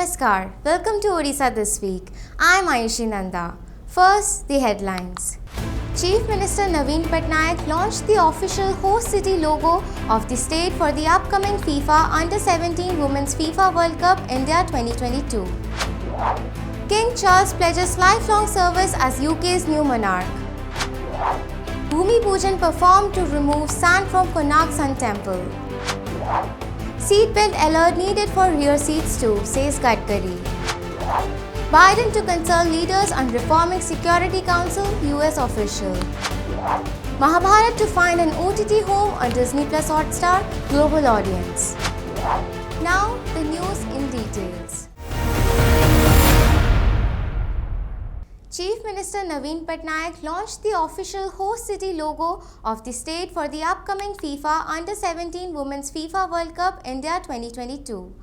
Namaskar, welcome to Odisha this week. I am Ayushi Nanda. First, the headlines. Chief Minister Naveen Patnaik launched the official host city logo of the state for the upcoming FIFA Under-17 Women's FIFA World Cup India 2022. King Charles pledges lifelong service as UK's new monarch. Bhumi Pujan performed to remove sand from Konark Sun Temple. Seatbelt alert needed for rear seats too, says Gadkari. Biden to consult leaders on reforming Security Council, US official. Mahabharat to find an OTT home on Disney Plus Hotstar, global audience. Now, the news in details. Chief Minister Naveen Patnaik launched the official host city logo of the state for the upcoming FIFA Under-17 Women's FIFA World Cup India 2022,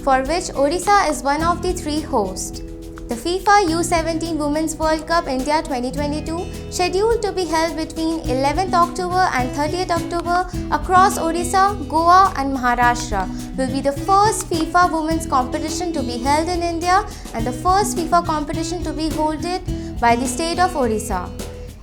for which Odisha is one of the three hosts. The FIFA U17 Women's World Cup India 2022, scheduled to be held between 11th October and 30th October across Odisha, Goa and Maharashtra, will be the first FIFA women's competition to be held in India and the first FIFA competition to be hosted by the state of Odisha.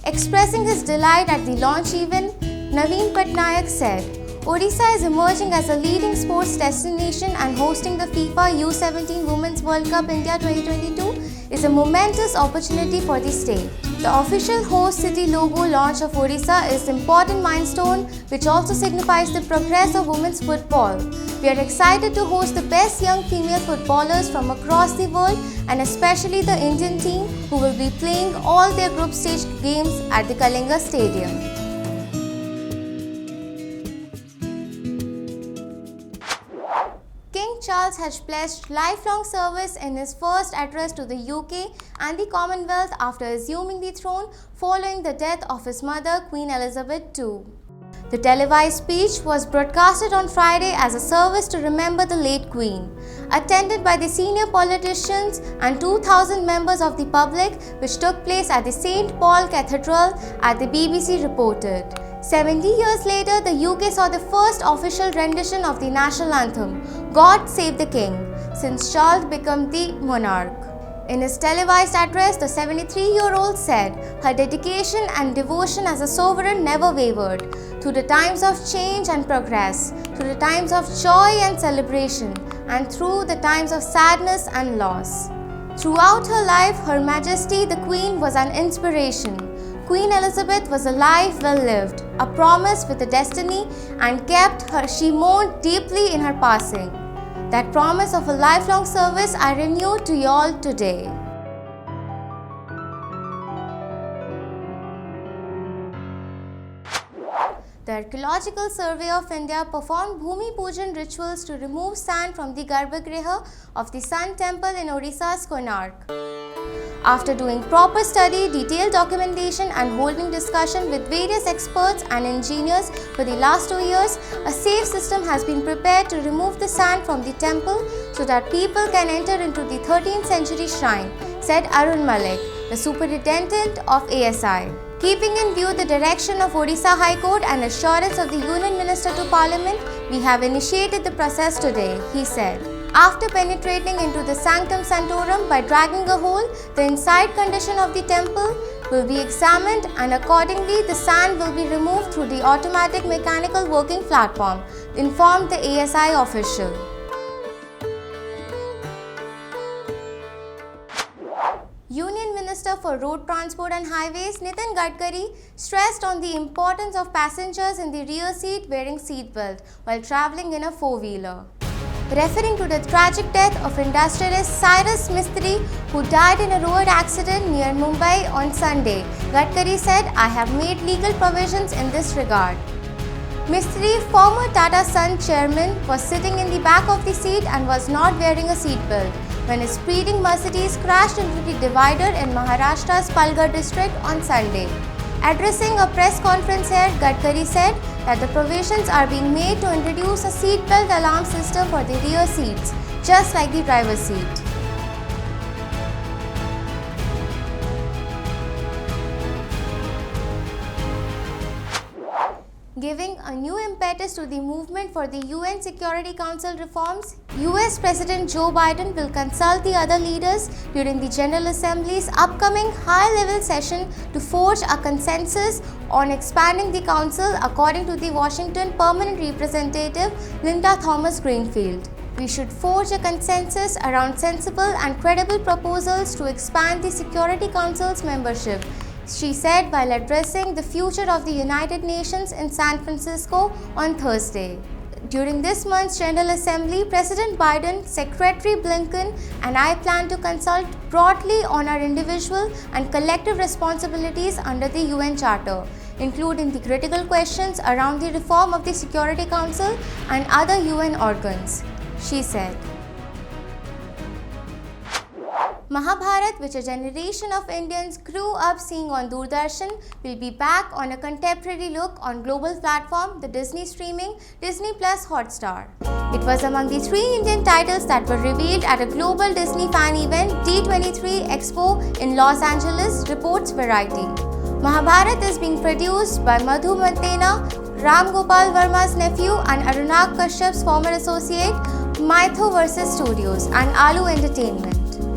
Expressing his delight at the launch event, Naveen Patnaik said, Odisha is emerging as a leading sports destination, and hosting the FIFA U17 Women's World Cup India 2022 is a momentous opportunity for the state. The official host city logo launch of Odisha is an important milestone which also signifies the progress of women's football. We are excited to host the best young female footballers from across the world, and especially the Indian team, who will be playing all their group stage games at the Kalinga Stadium. King Charles has pledged lifelong service in his first address to the UK and the Commonwealth after assuming the throne following the death of his mother, Queen Elizabeth II. The televised speech was broadcasted on Friday as a service to remember the late Queen, attended by the senior politicians and 2,000 members of the public, which took place at the St. Paul Cathedral, as the BBC reported. 70 years later, the UK saw the first official rendition of the national anthem, God Save the King, since Charles became the monarch. In his televised address, the 73-year-old said her dedication and devotion as a sovereign never wavered, through the times of change and progress, through the times of joy and celebration, and through the times of sadness and loss. Throughout her life, Her Majesty the Queen was an inspiration. Queen Elizabeth was a life well lived, a promise with a destiny, and she mourned deeply in her passing. That promise of a lifelong service I renew to you all today. The Archaeological Survey of India performed Bhumi Pujan rituals to remove sand from the Garbhagriha of the Sun Temple in Odisha's Konark. After doing proper study, detailed documentation and holding discussion with various experts and engineers for the last 2 years, a safe system has been prepared to remove the sand from the temple so that people can enter into the 13th century shrine, said Arun Malik, the superintendent of ASI. Keeping in view the direction of Odisha High Court and assurance of the Union Minister to Parliament, we have initiated the process today, he said. After penetrating into the Sanctum Sanctorum by dragging a hole, the inside condition of the temple will be examined, and accordingly the sand will be removed through the automatic mechanical working platform, informed the ASI official. Union Minister for Road Transport and Highways Nitin Gadkari stressed on the importance of passengers in the rear seat wearing seatbelt while travelling in a four-wheeler. Referring to the tragic death of industrialist Cyrus Mistry, who died in a road accident near Mumbai on Sunday, Gadkari said, I have made legal provisions in this regard. Mistry, former Tata Sons chairman, was sitting in the back of the seat and was not wearing a seatbelt when a speeding Mercedes crashed into the divider in Maharashtra's Palghar district on Sunday. Addressing a press conference here, Gadkari said that the provisions are being made to introduce a seatbelt alarm system for the rear seats, just like the driver's seat. giving a new impetus to the movement for the UN Security Council reforms. US President Joe Biden will consult the other leaders during the General Assembly's upcoming high-level session to forge a consensus on expanding the council, according to the Washington permanent representative Linda Thomas-Greenfield. We should forge a consensus around sensible and credible proposals to expand the Security Council's membership, she said while addressing the future of the United Nations in San Francisco on Thursday. During this month's General Assembly, President Biden, Secretary Blinken, and I plan to consult broadly on our individual and collective responsibilities under the UN Charter, including the critical questions around the reform of the Security Council and other UN organs, she said. Mahabharat, which a generation of Indians grew up seeing on Doordarshan, will be back on a contemporary look on global platform, the Disney streaming Disney Plus Hotstar. It was among the 3 Indian titles that were revealed at a global Disney fan event D23 Expo in Los Angeles, reports Variety. Mahabharat is being produced by Madhu Mantena, Ram Gopal Verma's nephew and Arunag Kashyap's former associate, Mytho vs. Studios and Alu Entertainment.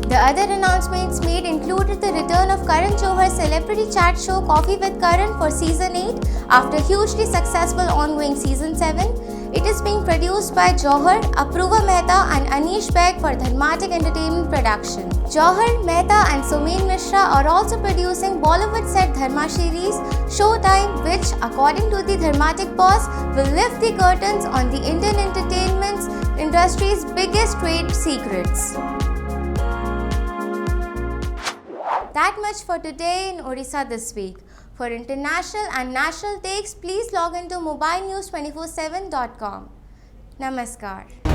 The other announcements made included the return of Karan Johar's celebrity chat show Coffee with Karan for Season 8 after hugely successful ongoing Season 7. It is being produced by Johar, Apurva Mehta and Anish Beg for Dharmatic Entertainment Production. Johar, Mehta and Sumin Mishra are also producing Bollywood-set Dharma series Showtime, which, according to the Dharmatic boss, will lift the curtains on the Indian entertainment industry's biggest trade secrets. That much for today in Odisha this week. For international and national takes, please log into mobilenews247.com. Namaskar.